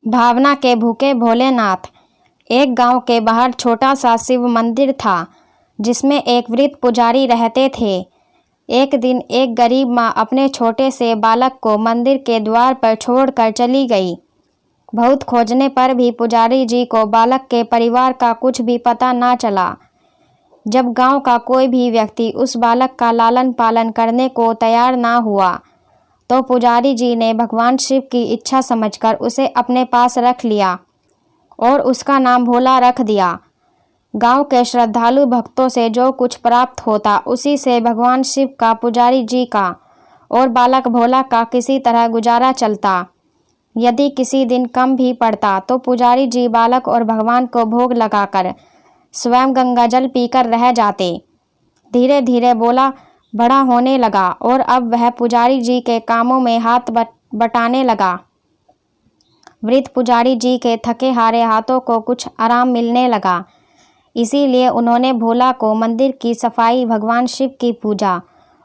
भावना के भूखे भोलेनाथ। एक गांव के बाहर छोटा सा शिव मंदिर था जिसमें एक वृद्ध पुजारी रहते थे। एक दिन एक गरीब माँ अपने छोटे से बालक को मंदिर के द्वार पर छोड़कर चली गई। बहुत खोजने पर भी पुजारी जी को बालक के परिवार का कुछ भी पता ना चला। जब गांव का कोई भी व्यक्ति उस बालक का लालन पालन करने को तैयार ना हुआ तो पुजारी जी ने भगवान शिव की इच्छा समझकर उसे अपने पास रख लिया और उसका नाम भोला रख दिया। गांव के श्रद्धालु भक्तों से जो कुछ प्राप्त होता उसी से भगवान शिव का, पुजारी जी का और बालक भोला का किसी तरह गुजारा चलता। यदि किसी दिन कम भी पड़ता तो पुजारी जी बालक और भगवान को भोग लगाकर स्वयं गंगा जल पीकर रह जाते। धीरे धीरे भोला बड़ा होने लगा और अब वह पुजारी जी के कामों में हाथ बटाने लगा। वृद्ध पुजारी जी के थके हारे हाथों को कुछ आराम मिलने लगा। इसीलिए उन्होंने भोला को मंदिर की सफाई, भगवान शिव की पूजा,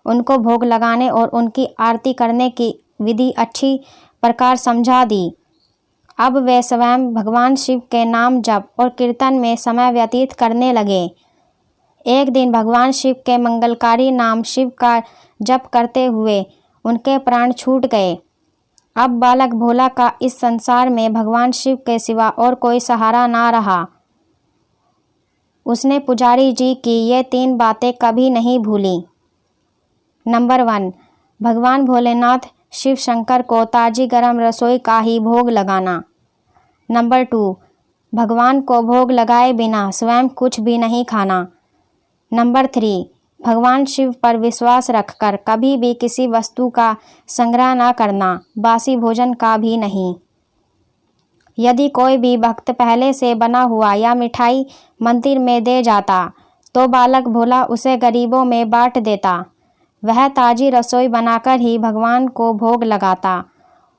उनको भोग लगाने और उनकी आरती करने की विधि अच्छी प्रकार समझा दी। अब वे स्वयं भगवान शिव के नाम जप और कीर्तन में समय व्यतीत करने लगे। एक दिन भगवान शिव के मंगलकारी नाम शिव का जप करते हुए उनके प्राण छूट गए। अब बालक भोला का इस संसार में भगवान शिव के सिवा और कोई सहारा ना रहा। उसने पुजारी जी की ये 3 बातें कभी नहीं भूली। नंबर 1, भगवान भोलेनाथ शिव शंकर को ताजी गरम रसोई का ही भोग लगाना। नंबर 2, भगवान को भोग लगाए बिना स्वयं कुछ भी नहीं खाना। नंबर 3, भगवान शिव पर विश्वास रखकर कभी भी किसी वस्तु का संग्रह ना करना, बासी भोजन का भी नहीं। यदि कोई भी भक्त पहले से बना हुआ या मिठाई मंदिर में दे जाता तो बालक भोला उसे गरीबों में बांट देता। वह ताजी रसोई बनाकर ही भगवान को भोग लगाता,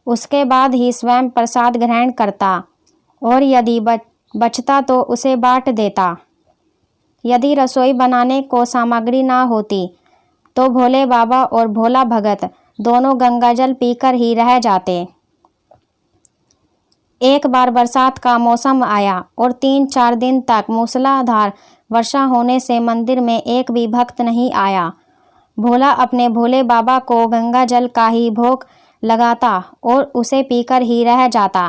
उसके बाद ही स्वयं प्रसाद ग्रहण करता और यदि बचता तो उसे बांट देता। यदि रसोई बनाने को सामग्री ना होती तो भोले बाबा और भोला भगत दोनों गंगा जल पीकर ही रह जाते। एक बार बरसात का मौसम आया और 3-4 दिन तक मूसलाधार वर्षा होने से मंदिर में एक भी भक्त नहीं आया। भोला अपने भोले बाबा को गंगा जल का ही भोग लगाता और उसे पीकर ही रह जाता।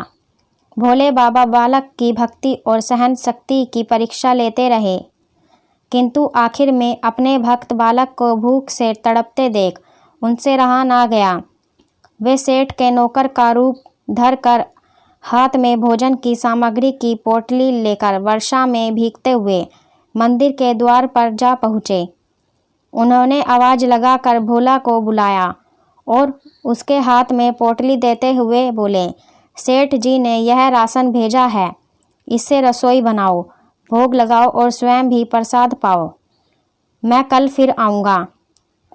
भोले बाबा बालक की भक्ति और सहन शक्ति की परीक्षा लेते रहे, किंतु आखिर में अपने भक्त बालक को भूख से तड़पते देख उनसे रहा ना गया। वे सेठ के नौकर का रूप धर कर हाथ में भोजन की सामग्री की पोटली लेकर वर्षा में भीगते हुए मंदिर के द्वार पर जा पहुँचे। उन्होंने आवाज़ लगाकर भोला को बुलाया और उसके हाथ में पोटली देते हुए बोले, सेठ जी ने यह राशन भेजा है, इससे रसोई बनाओ, भोग लगाओ और स्वयं भी प्रसाद पाओ। मैं कल फिर आऊँगा।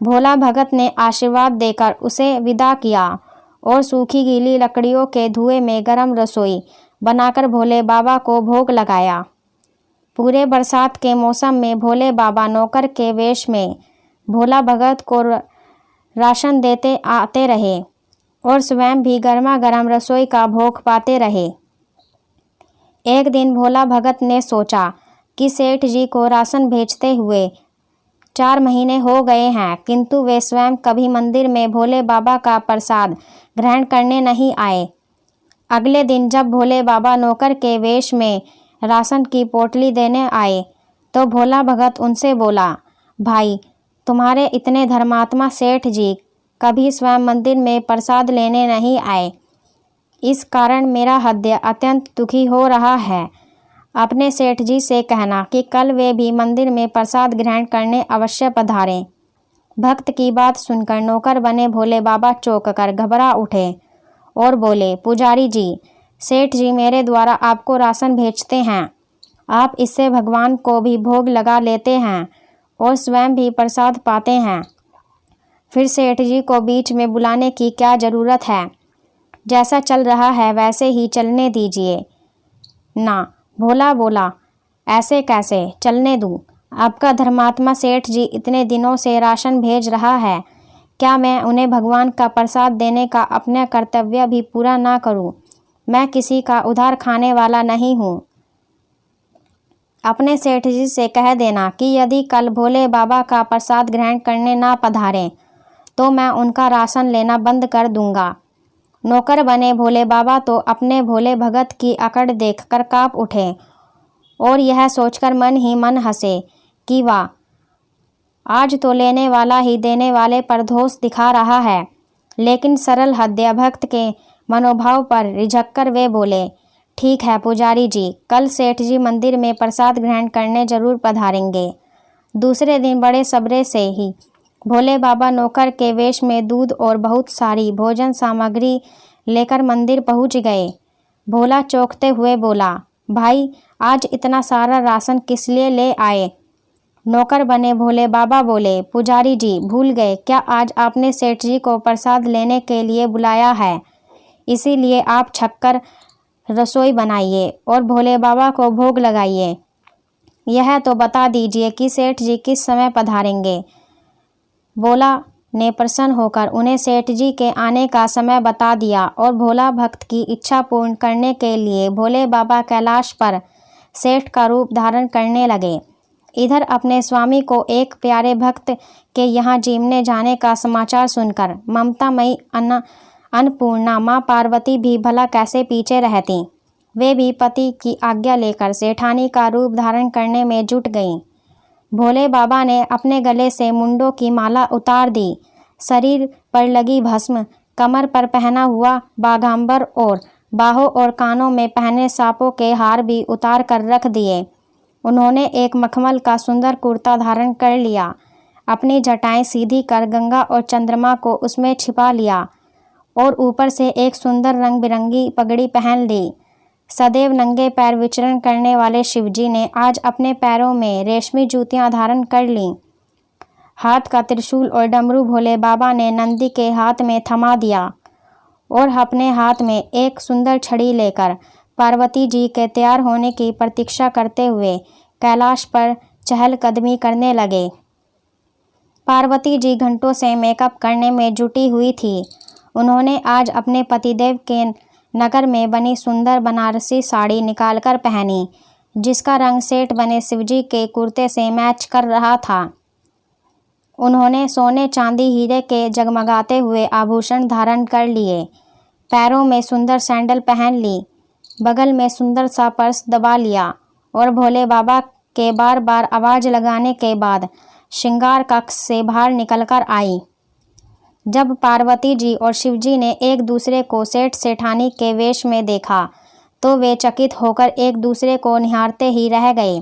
भोला भगत ने आशीर्वाद देकर उसे विदा किया और सूखी गीली लकड़ियों के धुएं में गरम रसोई बनाकर भोले बाबा को भोग लगाया। पूरे बरसात के मौसम में भोले बाबा नौकर के वेश में भोला भगत को राशन देते आते रहे और स्वयं भी गर्मा गर्म रसोई का भोग पाते रहे। एक दिन भोला भगत ने सोचा कि सेठ जी को राशन भेजते हुए 4 महीने हो गए हैं, किंतु वे स्वयं कभी मंदिर में भोले बाबा का प्रसाद ग्रहण करने नहीं आए। अगले दिन जब भोले बाबा नौकर के वेश में राशन की पोटली देने आए तो भोला भगत उनसे बोला, भाई, तुम्हारे इतने धर्मात्मा सेठ जी कभी स्वयं मंदिर में प्रसाद लेने नहीं आए। इस कारण मेरा हृदय अत्यंत दुखी हो रहा है। अपने सेठ जी से कहना कि कल वे भी मंदिर में प्रसाद ग्रहण करने अवश्य पधारें। भक्त की बात सुनकर नौकर बने भोले बाबा चौंक कर घबरा उठे और बोले, पुजारी जी, सेठ जी मेरे द्वारा आपको राशन भेजते हैं, आप इससे भगवान को भी भोग लगा लेते हैं और स्वयं भी प्रसाद पाते हैं, फिर सेठ जी को बीच में बुलाने की क्या ज़रूरत है? जैसा चल रहा है वैसे ही चलने दीजिए ना। भोला बोला, ऐसे कैसे चलने दूँ? आपका धर्मात्मा सेठ जी इतने दिनों से राशन भेज रहा है, क्या मैं उन्हें भगवान का प्रसाद देने का अपना कर्तव्य भी पूरा ना करूं? मैं किसी का उधार खाने वाला नहीं हूँ। अपने सेठ जी से कह देना कि यदि कल भोले बाबा का प्रसाद ग्रहण करने ना पधारें तो मैं उनका राशन लेना बंद कर दूंगा। नौकर बने भोले बाबा तो अपने भोले भगत की अकड़ देखकर काँप उठे और यह सोचकर मन ही मन हंसे कि वाह, आज तो लेने वाला ही देने वाले पर दोष दिखा रहा है। लेकिन सरल हृदय भक्त के मनोभाव पर रिझक्कर वे बोले, ठीक है पुजारी जी, कल सेठ जी मंदिर में प्रसाद ग्रहण करने जरूर पधारेंगे। दूसरे दिन बड़े सबरे से ही भोले बाबा नौकर के वेश में दूध और बहुत सारी भोजन सामग्री लेकर मंदिर पहुंच गए। भोला चौंकते हुए बोला, भाई आज इतना सारा राशन किस लिए ले आए? नौकर बने भोले बाबा बोले, पुजारी जी भूल गए क्या, आज आपने सेठ जी को प्रसाद लेने के लिए बुलाया है, इसीलिए आप छक्कर रसोई बनाइए और भोले बाबा को भोग लगाइए। यह तो बता दीजिए कि सेठ जी किस समय पधारेंगे। भोला ने प्रसन्न होकर उन्हें सेठ जी के आने का समय बता दिया और भोला भक्त की इच्छा पूर्ण करने के लिए भोले बाबा कैलाश पर सेठ का रूप धारण करने लगे। इधर अपने स्वामी को एक प्यारे भक्त के यहाँ जीमने जाने का समाचार सुनकर ममतामयी अन्नपूर्णा माँ पार्वती भी भला कैसे पीछे रहती। वे भी पति की आज्ञा लेकर सेठानी का रूप धारण करने में जुट गईं। भोले बाबा ने अपने गले से मुंडों की माला उतार दी, शरीर पर लगी भस्म, कमर पर पहना हुआ बाघांबर और बाहों और कानों में पहने सांपों के हार भी उतार कर रख दिए। उन्होंने एक मखमल का सुंदर कुर्ता धारण कर लिया, अपनी जटाएं सीधी कर गंगा और चंद्रमा को उसमें छिपा लिया और ऊपर से एक सुंदर रंग बिरंगी पगड़ी पहन ली। सदैव नंगे पैर विचरण करने वाले शिवजी ने आज अपने पैरों में रेशमी जूतियां धारण कर लीं। हाथ का त्रिशूल और डमरू भोले बाबा ने नंदी के हाथ में थमा दिया और अपने हाथ में एक सुंदर छड़ी लेकर पार्वती जी के तैयार होने की प्रतीक्षा करते हुए कैलाश पर चहलकदमी करने लगे। पार्वती जी घंटों से मेकअप करने में जुटी हुई थी। उन्होंने आज अपने पतिदेव के नगर में बनी सुंदर बनारसी साड़ी निकालकर पहनी, जिसका रंग सेठ बने शिवजी के कुर्ते से मैच कर रहा था। उन्होंने सोने चांदी हीरे के जगमगाते हुए आभूषण धारण कर लिए, पैरों में सुंदर सैंडल पहन ली, बगल में सुंदर सा पर्स दबा लिया और भोले बाबा के बार बार आवाज़ लगाने के बाद श्रृंगार कक्ष से बाहर निकलकर आई। जब पार्वती जी और शिवजी ने एक दूसरे को सेठ सेठानी के वेश में देखा तो वे चकित होकर एक दूसरे को निहारते ही रह गए।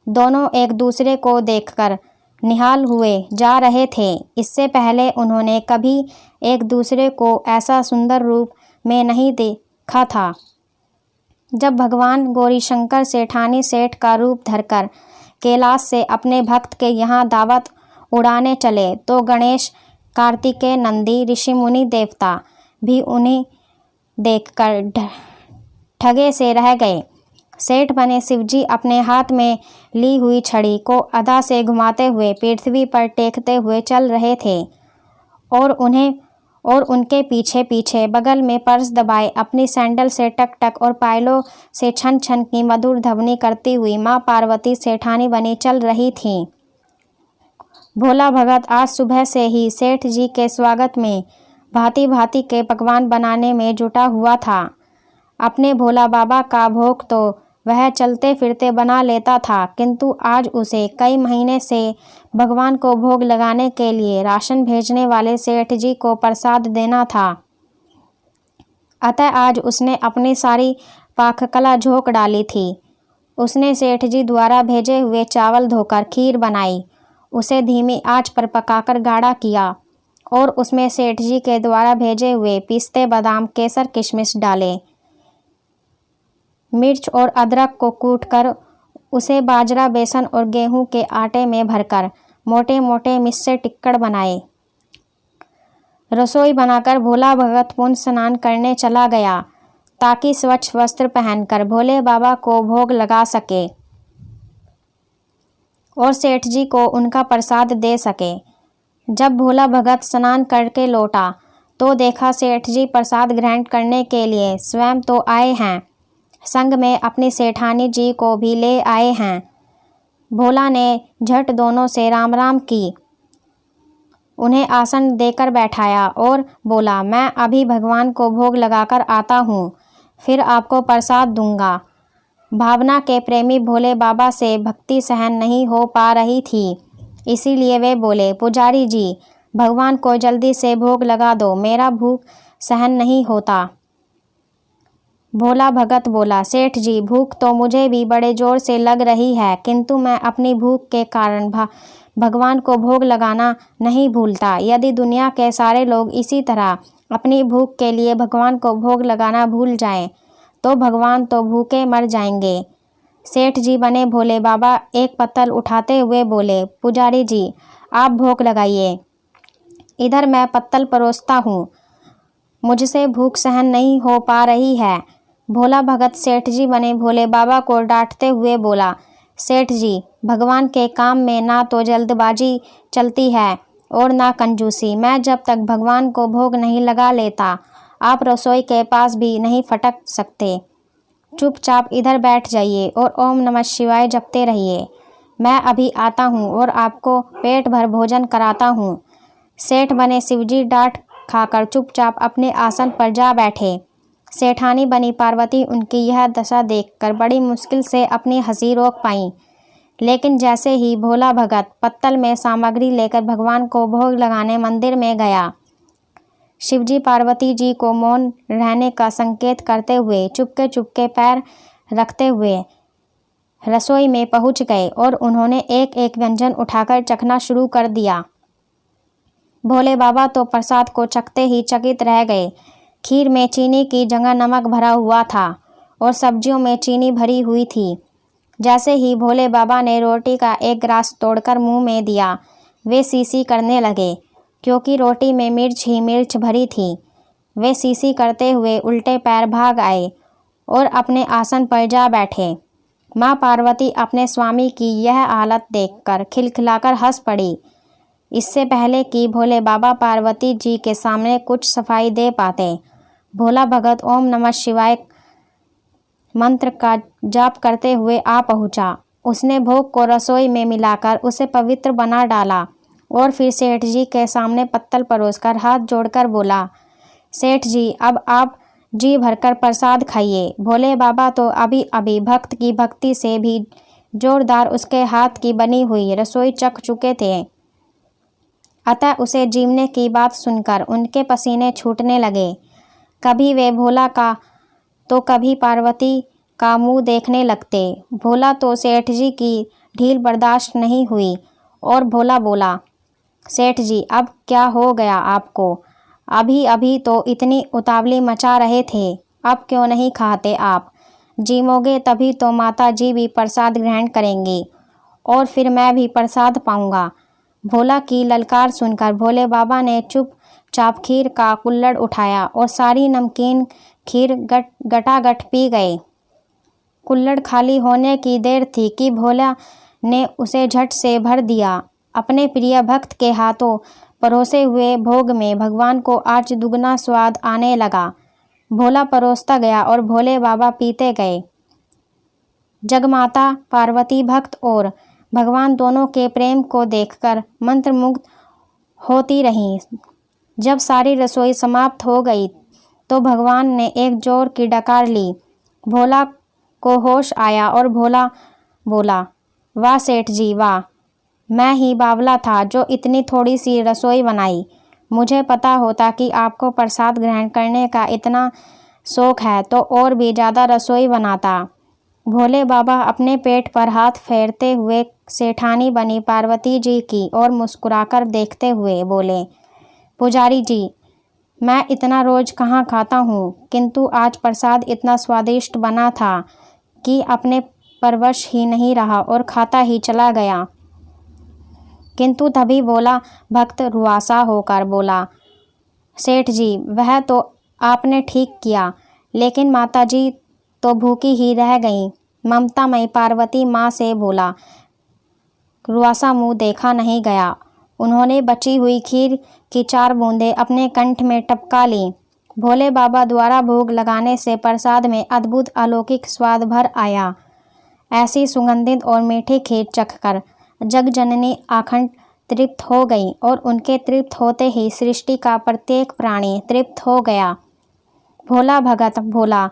दोनों एक दूसरे को देखकर निहाल हुए जा रहे थे। इससे पहले उन्होंने कभी एक दूसरे को ऐसा सुंदर रूप में नहीं देखा था। जब भगवान गौरीशंकर सेठानी सेठ का रूप धरकर कैलाश से अपने भक्त के यहाँ दावत उड़ाने चले तो गणेश, कार्तिकेय, नंदी, ऋषि मुनि देवता भी उन्हें देखकर ठगे से रह गए। सेठ बने शिवजी अपने हाथ में ली हुई छड़ी को अदा से घुमाते हुए पृथ्वी पर टेकते हुए चल रहे थे और उनके पीछे पीछे बगल में पर्स दबाए अपनी सैंडल से टक टक और पायलों से छन छन की मधुर ध्वनि करती हुई माँ पार्वती सेठानी बनी चल रही थी। भोला भगत आज सुबह से ही सेठ जी के स्वागत में भांति भांति के पकवान बनाने में जुटा हुआ था। अपने भोला बाबा का भोग तो वह चलते फिरते बना लेता था, किंतु आज उसे कई महीने से भगवान को भोग लगाने के लिए राशन भेजने वाले सेठ जी को प्रसाद देना था। अतः आज उसने अपनी सारी पाककला झोंक डाली थी। उसने सेठ जी द्वारा भेजे हुए चावल धोकर खीर बनाई, उसे धीमी आंच पर पकाकर गाढ़ा किया और उसमें सेठ जी के द्वारा भेजे हुए पिस्ते, बादाम, केसर, किशमिश डाले। मिर्च और अदरक को कूटकर उसे बाजरा, बेसन और गेहूं के आटे में भरकर मोटे मोटे मिस्से टिक्कड़ बनाए। रसोई बनाकर भोला भगत पुण्य स्नान करने चला गया ताकि स्वच्छ वस्त्र पहनकर भोले बाबा को भोग लगा सके और सेठ जी को उनका प्रसाद दे सके। जब भोला भगत स्नान करके लौटा तो देखा सेठ जी प्रसाद ग्रहण करने के लिए स्वयं तो आए हैं, संग में अपनी सेठानी जी को भी ले आए हैं। भोला ने झट दोनों से राम राम की, उन्हें आसन देकर बैठाया और बोला, मैं अभी भगवान को भोग लगाकर आता हूँ, फिर आपको प्रसाद दूंगा। भावना के प्रेमी भोले बाबा से भक्ति सहन नहीं हो पा रही थी, इसीलिए वे बोले, पुजारी जी भगवान को जल्दी से भोग लगा दो, मेरा भूख सहन नहीं होता। भोला भगत बोला, सेठ जी भूख तो मुझे भी बड़े जोर से लग रही है, किंतु मैं अपनी भूख के कारण भगवान को भोग लगाना नहीं भूलता। यदि दुनिया के सारे लोग इसी तरह अपनी भूख के लिए भगवान को भोग लगाना भूल जाएं, तो भगवान तो भूखे मर जाएंगे। सेठ जी बने भोले बाबा एक पत्तल उठाते हुए बोले, पुजारी जी आप भोग लगाइए, इधर मैं पत्तल परोसता हूँ, मुझसे भूख सहन नहीं हो पा रही है। भोला भगत सेठ जी बने भोले बाबा को डांटते हुए बोला, सेठ जी भगवान के काम में ना तो जल्दबाजी चलती है और ना कंजूसी। मैं जब तक भगवान को भोग नहीं लगा लेता, आप रसोई के पास भी नहीं फटक सकते। चुपचाप इधर बैठ जाइए और ओम नमः शिवाय जपते रहिए। मैं अभी आता हूँ और आपको पेट भर भोजन कराता हूँ। सेठ बने शिवजी डांट खाकर चुपचाप अपने आसन पर जा बैठे। सेठानी बनी पार्वती उनकी यह दशा देखकर बड़ी मुश्किल से अपनी हंसी रोक पाई, लेकिन जैसे ही भोला भगत पत्तल में सामग्री लेकर भगवान को भोग लगाने मंदिर में गया, शिवजी पार्वती जी को मौन रहने का संकेत करते हुए चुपके चुपके पैर रखते हुए रसोई में पहुंच गए और उन्होंने एक एक व्यंजन उठाकर चखना शुरू कर दिया। भोले बाबा तो प्रसाद को चखते ही चकित रह गए। खीर में चीनी की जगह नमक भरा हुआ था और सब्जियों में चीनी भरी हुई थी। जैसे ही भोले बाबा ने रोटी का एक ग्रास तोड़कर मुंह में दिया, वे सीसी करने लगे, क्योंकि रोटी में मिर्च ही मिर्च भरी थी। वे सीसी करते हुए उल्टे पैर भाग आए और अपने आसन पर जा बैठे। माँ पार्वती अपने स्वामी की यह हालत देखकर खिलखिलाकर हंस पड़ी। इससे पहले कि भोले बाबा पार्वती जी के सामने कुछ सफाई दे पाते, भोला भगत ओम नमः शिवाय मंत्र का जाप करते हुए आ पहुंचा। उसने भोग को रसोई में मिलाकर उसे पवित्र बना डाला और फिर सेठ जी के सामने पत्तल परोसकर हाथ जोड़कर बोला, सेठ जी अब आप जी भरकर प्रसाद खाइए। भोले बाबा तो अभी अभी भक्त की भक्ति से भी जोरदार उसके हाथ की बनी हुई रसोई चख चुके थे, अतः उसे जीवने की बात सुनकर उनके पसीने छूटने लगे। कभी वे भोला का तो कभी पार्वती का मुंह देखने लगते। भोला तो सेठ जी की ढील बर्दाश्त नहीं हुई और भोला बोला, सेठ जी अब क्या हो गया आपको? अभी अभी तो इतनी उतावली मचा रहे थे, अब क्यों नहीं खाते आप? जीमोगे तभी तो माता जी भी प्रसाद ग्रहण करेंगी और फिर मैं भी प्रसाद पाऊंगा। भोला की ललकार सुनकर भोले बाबा ने चुपचाप खीर का कुल्हड़ उठाया और सारी नमकीन खीर गटागट पी गए। कुल्हड़ खाली होने की देर थी कि भोला ने उसे झट से भर दिया। अपने प्रिय भक्त के हाथों परोसे हुए भोग में भगवान को आज दुगना स्वाद आने लगा। भोला परोसता गया और भोले बाबा पीते गए। जगमाता पार्वती भक्त और भगवान दोनों के प्रेम को देखकर मंत्रमुग्ध होती रहीं। जब सारी रसोई समाप्त हो गई तो भगवान ने एक जोर की डकार ली। भोला को होश आया और भोला बोला, वाह सेठ जी वाह, मैं ही बावला था जो इतनी थोड़ी सी रसोई बनाई। मुझे पता होता कि आपको प्रसाद ग्रहण करने का इतना शौक है तो और भी ज़्यादा रसोई बनाता। भोले बाबा अपने पेट पर हाथ फेरते हुए सेठानी बनी पार्वती जी की और मुस्कुराकर देखते हुए बोले, पुजारी जी मैं इतना रोज कहाँ खाता हूँ, किंतु आज प्रसाद इतना स्वादिष्ट बना था कि अपने परवश ही नहीं रहा और खाता ही चला गया। किंतु तभी बोला भक्त रुआसा होकर बोला, सेठ जी वह तो आपने ठीक किया, लेकिन माताजी तो भूखी ही रह गईं। ममतामयी पार्वती माँ से बोला, रुआसा मुँह देखा नहीं गया उन्होंने बची हुई खीर की 4 बूंदें अपने कंठ में टपका लीं। भोले बाबा द्वारा भोग लगाने से प्रसाद में अद्भुत अलौकिक स्वाद भर आया। ऐसी सुगंधित और मीठी खीर चखकर जगजननी आखंड तृप्त हो गई और उनके तृप्त होते ही सृष्टि का प्रत्येक प्राणी तृप्त हो गया। भोला भगत बोला,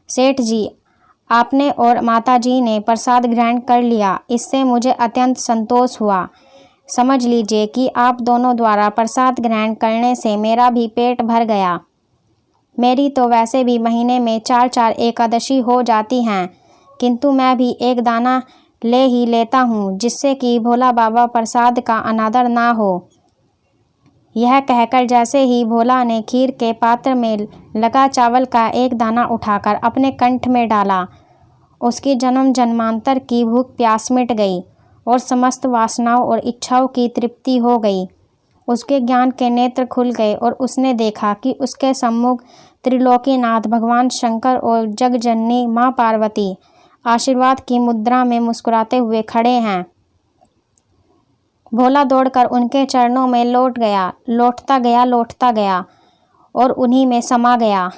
सेठ जी, आपने और माताजी ने प्रसाद ग्रहण कर लिया, इससे मुझे अत्यंत संतोष हुआ। समझ लीजिए कि आप दोनों द्वारा प्रसाद ग्रहण करने से मेरा भी पेट भर गया। मेरी तो वैसे भी महीने में 4-4 एकादशी हो जाती हैं, किंतु मैं भी एक दाना ले ही लेता हूँ, जिससे कि भोला बाबा प्रसाद का अनादर ना हो। यह कहकर जैसे ही भोला ने खीर के पात्र में लगा चावल का एक दाना उठाकर अपने कंठ में डाला, उसकी जन्म जन्मांतर की भूख प्यास मिट गई और समस्त वासनाओं और इच्छाओं की तृप्ति हो गई। उसके ज्ञान के नेत्र खुल गए और उसने देखा कि उसके सम्मुख त्रिलोकीनाथ भगवान शंकर और जगजननी माँ पार्वती आशीर्वाद की मुद्रा में मुस्कुराते हुए खड़े हैं। भोला दौड़कर उनके चरणों में लौटता गया और उन्हीं में समा गया।